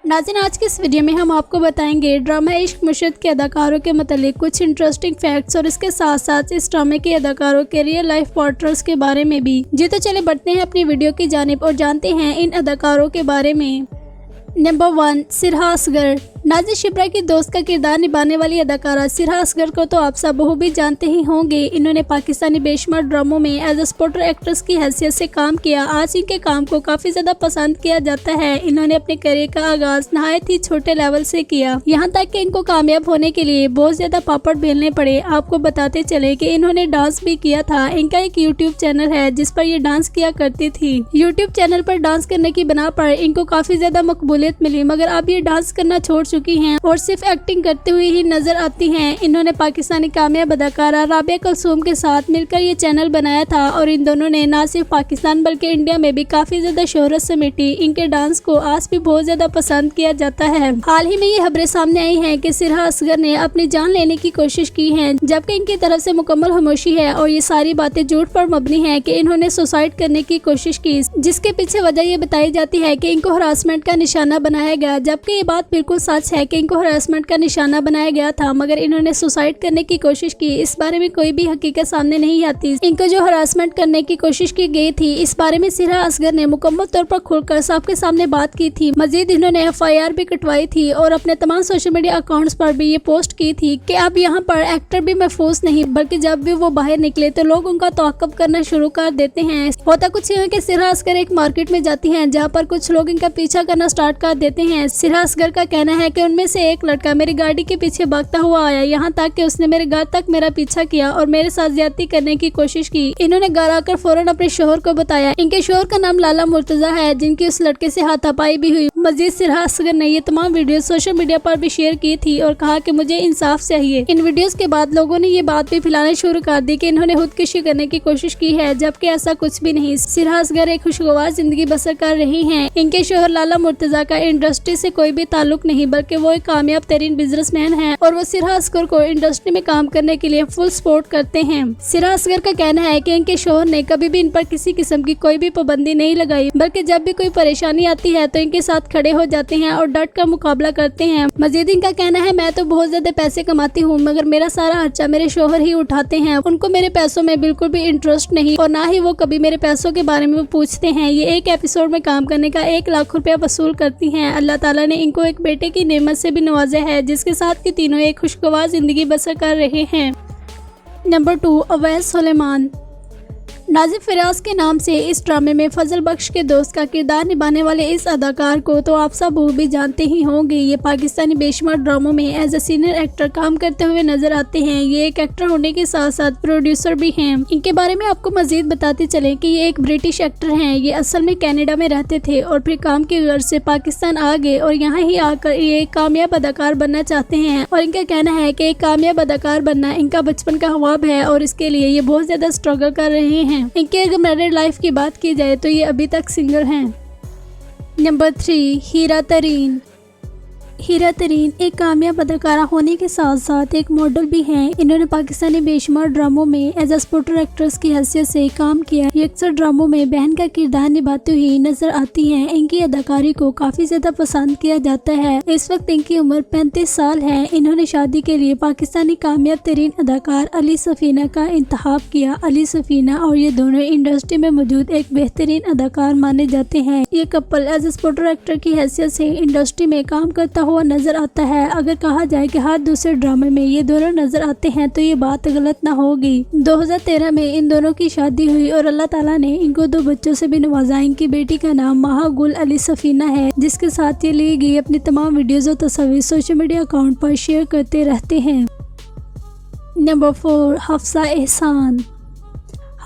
नाज़रीन, आज की इस वीडियो में हम आपको बताएंगे ड्रामा इश्क मुशर्रत के अदाकारों के मतलब कुछ इंटरेस्टिंग फैक्ट्स और इसके साथ साथ इस ड्रामे के अदाकारों के रियल लाइफ पार्टनर्स के बारे में भी। जी तो चले बढ़ते हैं अपनी वीडियो की जानिब और जानते हैं इन अदाकारों के बारे में। नंबर 1, सिरहा असगर। नाज़रीन, शिप्रा की दोस्त का किरदार निभाने वाली अदाकारा सिरहा असगर को तो आप सब भी जानते ही होंगे। इन्होंने पाकिस्तानी बेशुमार ड्रामों में एज अ सपोर्टर एक्ट्रेस की हैसियत से काम किया। आज इनके काम को काफी ज्यादा पसंद किया जाता है। इन्होंने अपने करियर का आगाज नहायत ही छोटे लेवल से किया, यहाँ तक कि इनको कामयाब होने के लिए बहुत ज्यादा पापड़ बेलने पड़े। आपको बताते चले कि इन्होंने डांस भी किया था। इनका एक यूट्यूब चैनल है जिस पर ये डांस किया करती थी। यूट्यूब चैनल पर डांस करने की बिना पर इनको काफी ज्यादा मकबूलियत मिली, मगर अब ये डांस करना छोड़ चुकी हैं और सिर्फ एक्टिंग करते हुए ही नजर आती हैं। इन्होंने पाकिस्तानी कामयाब अदाकारा राबिया कुलसूम के साथ मिलकर ये चैनल बनाया था और इन दोनों ने न सिर्फ पाकिस्तान बल्कि इंडिया में भी काफी ज्यादा शोहरत समेटी। इनके डांस को आज भी बहुत ज्यादा पसंद किया जाता है। हाल ही में ये खबरें सामने आई हैं कि सिरहा असगर ने अपनी जान लेने की कोशिश की है, जबकि इनकी तरफ से मुकम्मल खामोशी है और ये सारी बातें झूठ पर मबनी है कि इन्होंने सुसाइड करने की कोशिश की, जिसके पीछे वजह ये बताई जाती है कि इनको हरासमेंट का निशाना बनाया गया। जबकि ये बात बिल्कुल सच है कि इनको हरासमेंट का निशाना बनाया गया था, मगर इन्होंने सुसाइड करने की कोशिश की। इस बारे में कोई भी हकीकत सामने नहीं आती। इनको जो हरासमेंट करने की कोशिश की गई थी, इस बारे में सिरहा असगर ने मुकम्मल तौर पर खुलकर सबके सामने बात की थी। मजीद इन्होंने FIR भी कटवाई थी और अपने तमाम सोशल मीडिया अकाउंट्स पर भी ये पोस्ट की थी कि अब यहाँ पर एक्टर भी महफूज नहीं, बल्कि जब भी वो बाहर निकले तो लोग उनका तौक़ुफ़ करना शुरू कर देते हैं। होता कुछ है कि सिरहा असगर एक मार्केट में जाती हैं जहाँ पर कुछ लोग इनका पीछा करना स्टार्ट कर देते हैं। सिरहा असगर का कहना है कि उनमें से एक लड़का मेरी गाड़ी के पीछे भागता हुआ आया, यहाँ तक कि उसने मेरे घर तक मेरा पीछा किया और मेरे साथ ज्यादती करने की कोशिश की। इन्होंने घर आकर फौरन अपने शोहर को बताया। इनके शोहर का नाम लाला मुर्तजा है, जिनकी उस लड़के से हाथापाई भी हुई। मजीद सिरहा असगर ने ये तमाम वीडियो सोशल मीडिया पर भी शेयर की थी और कहा कि मुझे इंसाफ चाहिए। इन वीडियोस के बाद लोगों ने ये बात भी फैलाना शुरू कर दी कि इन्होंने खुदकुशी करने की कोशिश की है, जबकि ऐसा कुछ भी नहीं। सिरहा असगर एक खुशगवार जिंदगी बसर कर रही हैं। इनके शोहर लाला मुर्तजा का इंडस्ट्री से कोई भी ताल्लुक नहीं, बल्कि वो एक कामयाब तरीन बिजनेसमैन है और वो सिरहा असगर को इंडस्ट्री में काम करने के लिए फुल सपोर्ट करते हैं। सिरहा असगर का कहना है कि इनके शोहर ने कभी भी इन पर किसी किस्म की कोई भी पाबंदी नहीं लगाई, बल्कि जब भी कोई परेशानी आती है तो इनके साथ खड़े हो जाते हैं और डट कर मुकाबला करते हैं। मजीद इनका कहना है, मैं तो बहुत ज्यादा पैसे कमाती हूँ, मगर मेरा सारा खर्चा मेरे शोहर ही उठाते हैं। उनको मेरे पैसों में बिल्कुल भी इंटरेस्ट नहीं और ना ही वो कभी मेरे पैसों के बारे में पूछते हैं। ये एक एपिसोड में काम करने का 1 लाख रुपया वसूल करती हैं। अल्लाह ताला ने इनको एक बेटे की नेमत से भी नवाजा है, जिसके साथ कि तीनों एक खुशगवार जिंदगी बसर कर रहे हैं। नंबर 2, अवैस सुलेमान। नाज़िम फिराज के नाम से इस ड्रामे में फजल बख्श के दोस्त का किरदार निभाने वाले इस अदाकार को तो आप सब भी जानते ही होंगे। ये पाकिस्तानी बेशुमार ड्रामों में एज ए सीनियर एक्टर काम करते हुए नजर आते हैं। ये एक एक्टर होने के साथ साथ प्रोड्यूसर भी हैं। इनके बारे में आपको मजीद बताते चले कि ये एक ब्रिटिश एक्टर हैं। ये असल में कनाडा में रहते थे और फिर काम की गर्ज से पाकिस्तान आ गए और यहाँ ही आकर ये एक कामयाब अदाकार बनना चाहते हैं। और इनका कहना है कि एक कामयाब अदाकार बनना इनका बचपन का ख्वाब है और इसके लिए ये बहुत ज्यादा स्ट्रगल कर रहे हैं। इनके अगर मैरिड लाइफ की बात की जाए तो ये अभी तक सिंगल हैं। नंबर 3, हीरा तरीन। हीरा तरीन एक कामयाब अदाकारा होने के साथ साथ एक मॉडल भी हैं। इन्होंने पाकिस्तानी बेशुमार ड्रामों में एज अ सपोर्टर एक्ट्रेस की हैसियत से काम किया। ये अक्सर ड्रामों में बहन का किरदार निभाती हुई नजर आती हैं। इनकी अदाकारी को काफी ज्यादा पसंद किया जाता है। इस वक्त इनकी उम्र 35 साल है। इन्होंने शादी के लिए पाकिस्तानी कामयाब तरीन अदाकार अली सफीना का इंतखाब किया। अली सफीना और ये दोनों इंडस्ट्री में मौजूद एक बेहतरीन अदाकार माने जाते हैं। ये couple as a supporter actor की हैसियत से इंडस्ट्री में काम करता हुआ नजर आता है। अगर कहा जाए कि हर दूसरे ड्रामे में ये दोनों नजर आते हैं तो ये बात गलत ना होगी। 2013 में इन दोनों की शादी हुई और अल्लाह ताला ने इनको 2 बच्चों से भी नवाजा। इनकी बेटी का नाम महागुल अली सफीना है, जिसके साथ ये ली गई अपनी तमाम वीडियोज और तस्वीर सोशल मीडिया अकाउंट पर शेयर करते रहते हैं। नंबर 4, हफ्सा एहसान।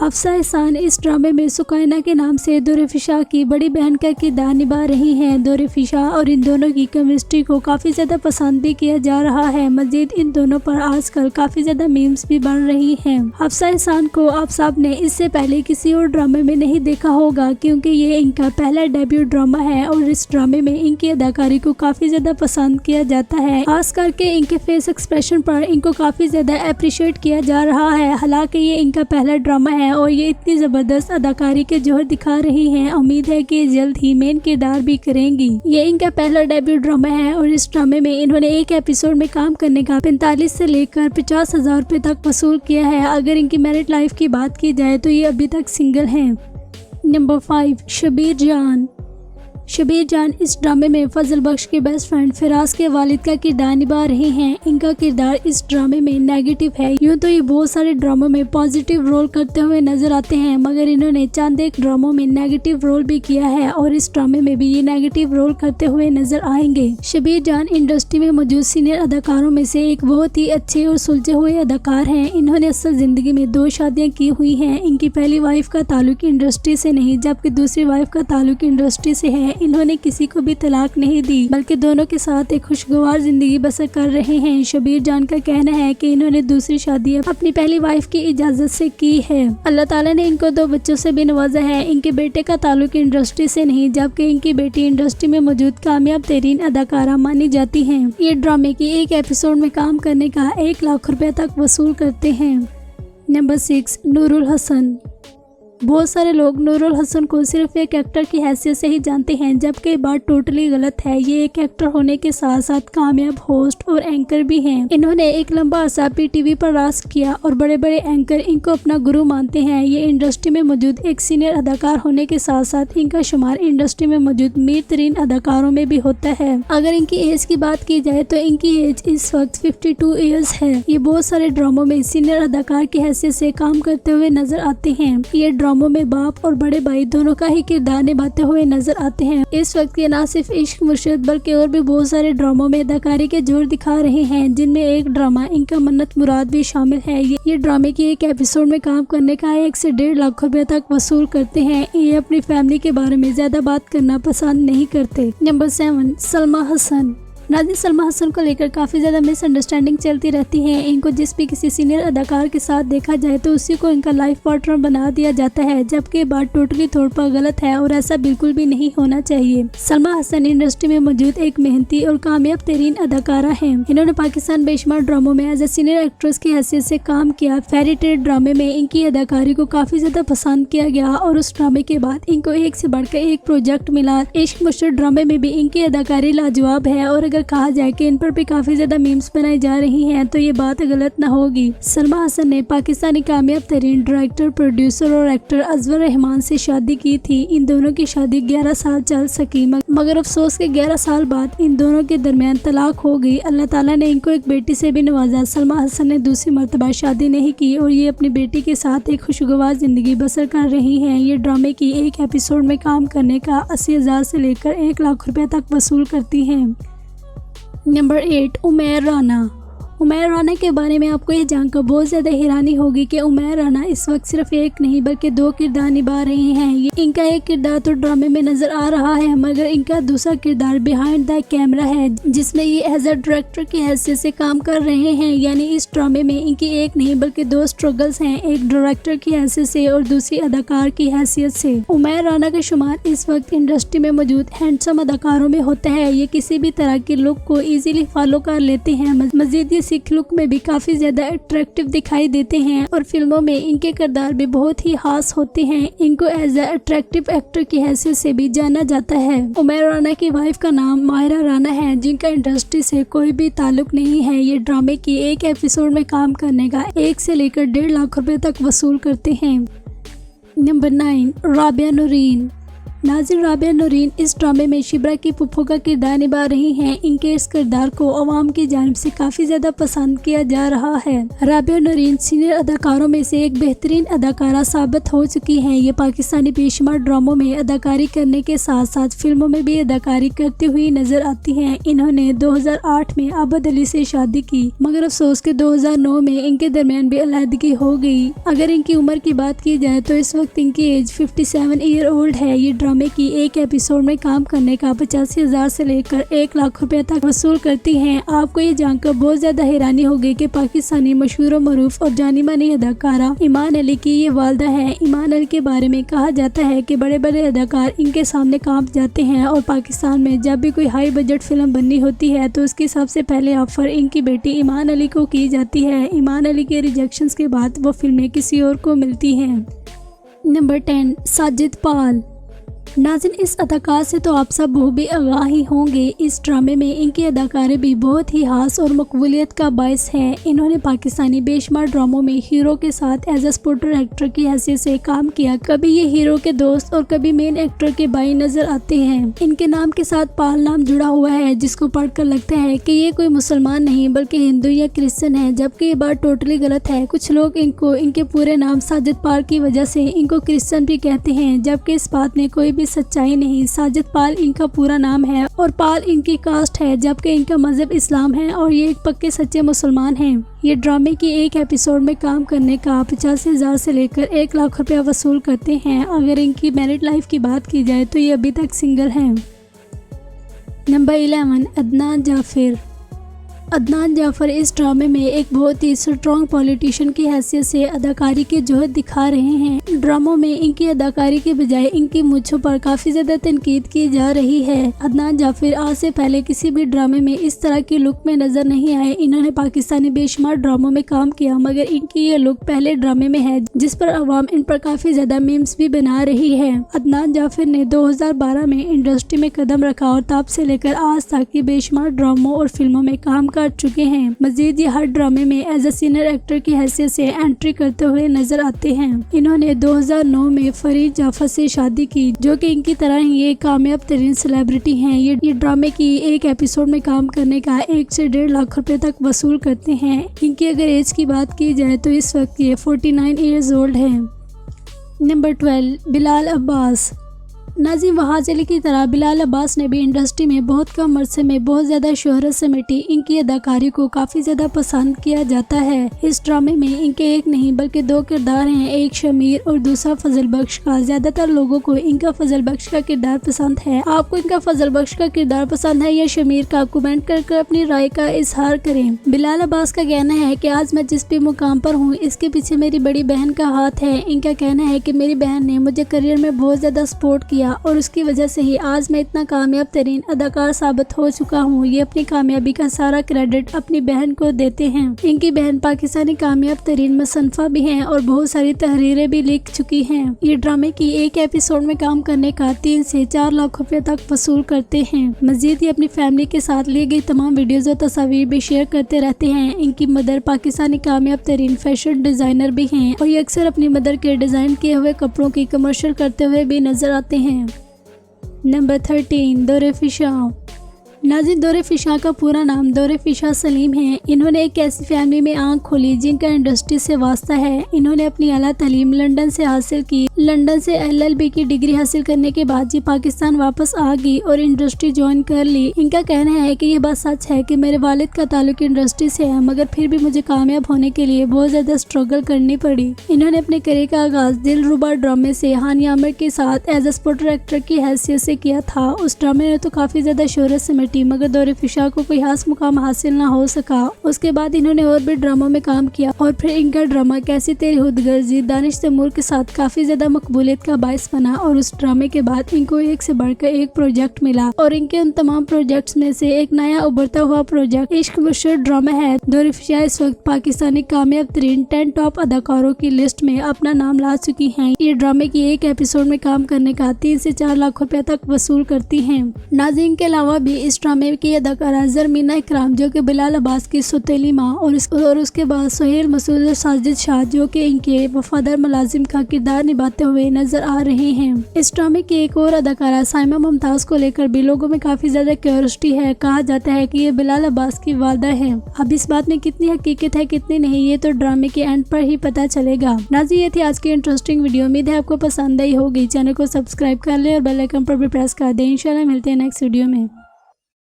हफ्सा एहसान इस ड्रामे में सुकैना के नाम से दुरफिशा की बड़ी बहन का किरदार निभा रही हैं। दुरफिशा और इन दोनों की केमिस्ट्री को काफ़ी ज़्यादा पसंद भी किया जा रहा है। मजीद इन दोनों पर आजकल काफ़ी ज़्यादा मीम्स भी बन रही हैं। हफ्सा एहसान को आप सब ने इससे पहले किसी और ड्रामे में नहीं देखा होगा, क्योंकि ये इनका पहला डेब्यू ड्रामा है और इस ड्रामे में इनकी अदाकारी को काफ़ी ज़्यादा पसंद किया जाता है। खास करके इनके फेस एक्सप्रेशन पर इनको काफ़ी ज़्यादा अप्रिशिएट किया जा रहा है। हालांकि ये इनका पहला ड्रामा है हैं और ये इतनी जबरदस्त अदाकारी के जोहर दिखा रही हैं। उम्मीद है कि ये जल्द ही मेन किरदार भी करेंगी। ये इनका पहला डेब्यू ड्रामा है और इस ड्रामे में इन्होंने एक एपिसोड में काम करने का 45 से लेकर 50,000 रुपए तक वसूल किया है। अगर इनकी मैरिड लाइफ की बात की जाए तो ये अभी तक सिंगल हैं। नंबर 5, शबीर जान। शबीर जान इस ड्रामे में फजल बख्श के बेस्ट फ्रेंड फिराज के वालिद का किरदार निभा रहे हैं। इनका किरदार इस ड्रामे में नेगेटिव है। यूँ तो ये बहुत सारे ड्रामों में पॉजिटिव रोल करते हुए नजर आते हैं, मगर इन्होंने चंद एक ड्रामों में नेगेटिव रोल भी किया है और इस ड्रामे में भी ये नेगेटिव रोल करते हुए नजर आएंगे। शबीर जान इंडस्ट्री में मौजूद सीनियर अदाकारों में से एक बहुत ही अच्छे और सुलझे हुए अदाकार हैं। इन्होंने असल जिंदगी में 2 शादियाँ की हुई हैं। इनकी पहली वाइफ का ताल्लुक इंडस्ट्री से नहीं, जबकि दूसरी वाइफ का ताल्लुक इंडस्ट्री से है। इन्होंने किसी को भी तलाक नहीं दी, बल्कि दोनों के साथ एक खुशगवार जिंदगी बसर कर रहे हैं। शबीर जान का कहना है कि इन्होंने दूसरी शादी अपनी पहली वाइफ की इजाजत से की है। अल्लाह ताला ने इनको 2 बच्चों से भी नवाजा है। इनके बेटे का ताल्लुक इंडस्ट्री से नहीं, जबकि इनकी बेटी इंडस्ट्री में मौजूद कामयाब तरीन अदाकारा मानी जाती है। ये ड्रामे की एक एपिसोड में काम करने का 1 लाख रुपए तक वसूल करते हैं। नंबर 6, नूरुल हसन। बहुत सारे लोग नूरुल हसन को सिर्फ एक एक्टर की हैसियत से ही जानते हैं, जबकि ये बात टोटली गलत है। ये एक एक्टर होने के साथ साथ कामयाब होस्ट और एंकर भी हैं। इन्होंने एक लंबा अरसा टीवी पर राज किया और बड़े बड़े एंकर इनको अपना गुरु मानते हैं। ये इंडस्ट्री में मौजूद एक सीनियर अदाकार होने के साथ साथ इनका शुमार इंडस्ट्री में मौजूद मीर तरीन अदाकारों में भी होता है। अगर इनकी एज की बात की जाए तो इनकी एज इस वक्त 52 ईयर्स है। ये बहुत सारे ड्रामों में सीनियर अदाकार की हैसियत से काम करते हुए नजर आते हैं। ये ड्रामों में बाप और बड़े भाई दोनों का ही किरदार निभाते हुए नजर आते हैं। इस वक्त ये न सिर्फ इश्क मुर्शिद बल्कि और भी बहुत सारे ड्रामों में अदाकारी के जोर दिखा रहे हैं, जिनमें एक ड्रामा इनका मन्नत मुराद भी शामिल है। ये ड्रामे की एक एपिसोड में काम करने का 1 से 1.5 लाख रुपए तक वसूल करते हैं। ये अपनी फैमिली के बारे में ज्यादा बात करना पसंद नहीं करते। नंबर 7, सलमा हसन। नाज़रीन, सलमा हसन को लेकर काफ़ी ज़्यादा मिसअंडरस्टैंडिंग चलती रहती है। इनको जिस भी किसी सीनियर अदाकार के साथ देखा जाए तो उसी को इनका लाइफ पार्टनर बना दिया जाता है, जबकि बात टोटली तौर पर गलत है और ऐसा बिल्कुल भी नहीं होना चाहिए। सलमा हसन इंडस्ट्री में मौजूद एक मेहनती और कामयाब तरीन अदाकारा है। इन्होंने पाकिस्तान बेशुमार ड्रामों में एज ए सीनियर एक्ट्रेस की हैसियत से काम किया। फेरी टेल ड्रामे में इनकी अदाकारी को काफ़ी ज़्यादा पसंद किया गया और उस ड्रामे के बाद इनको एक से बढ़कर एक प्रोजेक्ट मिला। इश्क मुश्किल ड्रामे में भी इनकी अदाकारी लाजवाब है और कहा जाए कि इन पर भी काफी ज्यादा मीम्स बनाई जा रही हैं तो ये बात गलत न होगी। सलमा हसन ने पाकिस्तानी कामयाब तरीन डायरेक्टर, प्रोड्यूसर और एक्टर अजवर रहमान से शादी की थी। इन दोनों की शादी 11 साल चल सकी, मगर अफसोस के 11 साल बाद इन दोनों के दरमियान तलाक हो गई। अल्लाह ताला ने इनको एक बेटी से भी नवाजा। सलमा हसन ने दूसरी मर्तबा शादी नहीं की और ये अपनी बेटी के साथ एक खुशगवार जिंदगी बसर कर रही हैं। ये ड्रामे की एक एपिसोड में काम करने का 80,000 से लेकर 1 लाख रुपए तक वसूल करती हैं। नंबर 8, उमैर राना। उमैर राना के बारे में आपको ये जानकर बहुत ज़्यादा हैरानी होगी कि उमैर राना इस वक्त सिर्फ एक नहीं बल्कि 2 किरदार निभा रहे हैं। ये इनका एक किरदार तो ड्रामे में नजर आ रहा है, मगर इनका दूसरा किरदार बिहाइंड द कैमरा है, जिसमें ये एज अ डायरेक्टर की हैसियत से काम कर रहे हैं। यानी इस ड्रामे में इनकी एक नहीं बल्कि 2 स्ट्रगल्स हैं, एक डायरेक्टर की हैसियत से और दूसरी अदाकार की हैसियत से। उमैर राना का शुमार इस वक्त इंडस्ट्री में मौजूद हैंडसम अदाकारों में होता है। ये किसी भी तरह के लुक को इजीली फॉलो कर लेते हैं। मजीद ये सिख लुक में भी काफी ज्यादा अट्रैक्टिव दिखाई देते हैं और फिल्मों में इनके किरदार भी बहुत ही खास होते हैं। इनको एज अ अट्रैक्टिव एक्टर की हैसियत से भी जाना जाता है। उमैर राना की वाइफ का नाम माहिरा राना है, जिनका इंडस्ट्री से कोई भी ताल्लुक नहीं है। ये ड्रामे की एक एपिसोड में काम करने का 1 से लेकर 1.5 लाख रुपए तक वसूल करते हैं। नंबर 9, राबिया नूरीन। नाज़रीन, राबिया नूरीन इस ड्रामे में शिब्रा की पुप्पो का किरदार निभा रही हैं। इनके इस किरदार को अवाम की जानिब से काफ़ी ज़्यादा पसंद किया जा रहा है। राबिया नूरीन सीनियर अदाकारों में से एक बेहतरीन अदाकारा साबित हो चुकी हैं। ये पाकिस्तानी बेशुमार ड्रामों में अदाकारी करने के साथ साथ फिल्मों में भी अदाकारी करती हुई नजर आती हैं। इन्होंने 2008 में आबद अली से शादी की, मगर अफसोस के 2009 में इनके दरमियान भी अलहदगी हो गई। अगर इनकी उम्र की बात की जाए तो इस वक्त इनकी एज 57 ईयर ओल्ड है। ये ड्रामे की एक एपिसोड में काम करने का 85,000 से लेकर 1 लाख रुपए तक वसूल करती हैं। आपको ये जानकर बहुत ज्यादा हैरानी होगी कि पाकिस्तानी मशहूर और मरूफ और जानी मानी अदाकारा ईमान अली की ये वालदा है। ईमान अली के बारे में कहा जाता है कि बड़े बड़े अदाकार इनके सामने कांप जाते हैं और पाकिस्तान में जब भी कोई हाई बजट फिल्म बननी होती है तो उसकी सबसे पहले ऑफर इनकी बेटी ईमान अली को की जाती है। ईमान अली के रिजेक्शंस के बाद वो फिल्में किसी और को मिलती हैं। नंबर 10, साजिद पाल। नाज़रीन, इस अदाकार से तो आप सब भी आगाह ही होंगे। इस ड्रामे में इनकी अदाकारी भी बहुत ही खास और मकबूलियत का बायस है। इन्होंने पाकिस्तानी बेशुमार ड्रामों में हीरो के साथ एज ए सपोर्टर एक्टर की हैसियत से काम किया। कभी ये हीरो के दोस्त और कभी मेन एक्टर के भाई नजर आते हैं। इनके नाम के साथ पाल नाम जुड़ा हुआ है, जिसको पढ़कर लगता है कि ये कोई मुसलमान नहीं बल्कि हिंदू या क्रिश्चियन है, जबकि ये बात टोटली गलत है। कुछ लोग इनको इनके पूरे नाम साजिद पाल की वजह से इनको क्रिश्चियन भी कहते हैं, जबकि इस बात में कोई भी सच्चाई नहीं। साजिद पाल इनका पूरा नाम है और पाल इनकी कास्ट है, जबकि इनका मजहब इस्लाम है और ये एक पक्के सच्चे मुसलमान हैं। ये ड्रामे की एक एपिसोड में काम करने का 85,000 से लेकर 1 लाख रुपया वसूल करते हैं। अगर इनकी मैरिड लाइफ की बात की जाए तो ये अभी तक सिंगल हैं। नंबर 11, अदनान जाफिर। अदनान जाफर इस ड्रामे में एक बहुत ही स्ट्रॉन्ग पॉलिटिशियन की हैसियत से अदाकारी के जोहर दिखा रहे हैं। ड्रामों में इनकी अदाकारी के बजाय इनकी मूंछों पर काफी ज्यादा तनकीद की जा रही है। अदनान जाफिर आज से पहले किसी भी ड्रामे में इस तरह की लुक में नजर नहीं आए। इन्होंने पाकिस्तानी बेशुमार ड्रामों में काम किया, मगर इनकी ये लुक पहले ड्रामे में है, जिस पर अवाम इन पर काफी ज्यादा मीम्स भी बना रही है। अदनान जाफिर ने 2012 में इंडस्ट्री में कदम रखा और तब से लेकर आज तक की बेशुमार ड्रामों और फिल्मों में काम कर चुके हैं। मजीद ये हर ड्रामे में एज ए सीनियर एक्टर की हैसियत से एंट्री करते हुए नजर आते हैं। इन्होंने 2009 में फरीद जाफर से शादी की, जो कि इनकी तरह ही ये कामयाब तरीन सेलिब्रिटी हैं। ये ड्रामे की एक एपिसोड में काम करने का 1 से 1.5 लाख रुपए तक वसूल करते हैं। इनकी अगर एज की बात की जाए तो इस वक्त ये 49 ईयर्स ओल्ड है। नंबर 12, बिलाल अब्बास। नाज़रीन, वहाज अली की तरह बिलाल अब्बास ने भी इंडस्ट्री में बहुत कम अरसे में बहुत ज़्यादा शोहरत समेटी। इनकी अदाकारी को काफ़ी ज़्यादा पसंद किया जाता है। इस ड्रामे में इनके एक नहीं बल्कि 2 किरदार हैं, एक शमीर और दूसरा फजल बख्श का। ज़्यादातर लोगों को इनका फजल बख्श का किरदार पसंद है। आपको इनका फजल बख्श का किरदार पसंद है या शमीर का? कमेंट कर अपनी राय का इजहार करें। बिलाल अब्बास का कहना है कि आज मैं जिस भी मुकाम पर हूँ इसके पीछे मेरी बड़ी बहन का हाथ है। इनका कहना है कि मेरी बहन ने मुझे करियर में बहुत ज़्यादा सपोर्ट किया और उसकी वजह से ही आज मैं इतना कामयाब तरीन अदाकार साबित हो चुका हूँ। ये अपनी कामयाबी का सारा क्रेडिट अपनी बहन को देते हैं। इनकी बहन पाकिस्तानी कामयाब तरीन मुसन्निफा भी हैं और बहुत सारी तहरीरें भी लिख चुकी हैं। ये ड्रामे की एक एपिसोड में काम करने का 3 से 4 लाख रुपए तक वसूल करते हैं। मजीद ये अपनी फैमिली के साथ ली गई तमाम वीडियोज और तस्वीर भी शेयर करते रहते हैं। इनकी मदर पाकिस्तानी कामयाब तरीन फैशन डिजाइनर भी हैं और ये अक्सर अपनी मदर के डिजाइन किए हुए कपड़ों की कमर्शियल करते हुए भी नजर आते हैं। नंबर 13, दौरे फिशा। नाज़रीन, दौरे फिशा का पूरा नाम दौरे फिशा सलीम है। इन्होंने एक ऐसी फैमिली में आंख खोली जिनका इंडस्ट्री से वास्ता है। इन्होंने अपनी आला तालीम लंदन से हासिल की। लंदन से LLB की डिग्री हासिल करने के बाद ये पाकिस्तान वापस आ गई और इंडस्ट्री ज्वाइन कर ली। इनका कहना है कि ये बात सच है कि मेरे वालिद का ताल्लुक इंडस्ट्री से है, मगर फिर भी मुझे कामयाब होने के लिए बहुत ज्यादा स्ट्रगल करनी पड़ी। इन्होंने अपने करियर का आगाज दिलरुबा ड्रामे से हानिया आमिर के साथ एज ए सपोर्टर एक्टर की हैसियत से किया था। उस ड्रामे ने तो काफी ज्यादा शोहरत समेटी, मगर दौरे फिशा को कोई खास मुकाम हासिल ना हो सका। उसके बाद इन्होंने और भी ड्रामों में काम किया और फिर इनका ड्रामा कैसी तेरी खुदगर्जी दानिश तैमूर के साथ काफी ज्यादा मकबूलियत का बायस बना और उस ड्रामे के बाद इनको एक से बढ़कर एक प्रोजेक्ट मिला और इनके उन तमाम प्रोजेक्ट्स में से एक नया उभरता हुआ प्रोजेक्ट इश्क मुशर्रफ ड्रामा है। दौरे फिशा इस वक्त पाकिस्तानी कामयाब तरीन 10 टॉप अदाकारों की लिस्ट में अपना नाम ला चुकी हैं। ये ड्रामे की एक एपिसोड में काम करने का 3 से 4 लाख रुपए तक वसूल करती हैं। नाज़रीन, के अलावा भी इस ड्रामे की अदाकारा ज़रमीना इकराम, जो कि बिलाल अब्बास की सौतेली माँ, और उसके बाद सुहेल मसूद और साजिद शाह, जो कि इनके वफादार मुलाजिम का किरदार निभाते हुए नजर आ रहे हैं। इस ड्रामे की एक और अदाकारा साइमा मुमताज को लेकर भी लोगों में काफी ज्यादा क्यूरियोसिटी है। कहा जाता है कि ये बिलाल अब्बास की वालदा है। अब इस बात में कितनी हकीकत है कितनी नहीं, ये तो ड्रामे के एंड पर ही पता चलेगा। नाज़रीन, ये थी आज की इंटरेस्टिंग वीडियो। उम्मीद है आपको पसंद आई होगी। चैनल को सब्सक्राइब कर ले और बेल आइकन पर भी प्रेस कर दे। इंशाल्लाह मिलते हैं नेक्स्ट वीडियो में।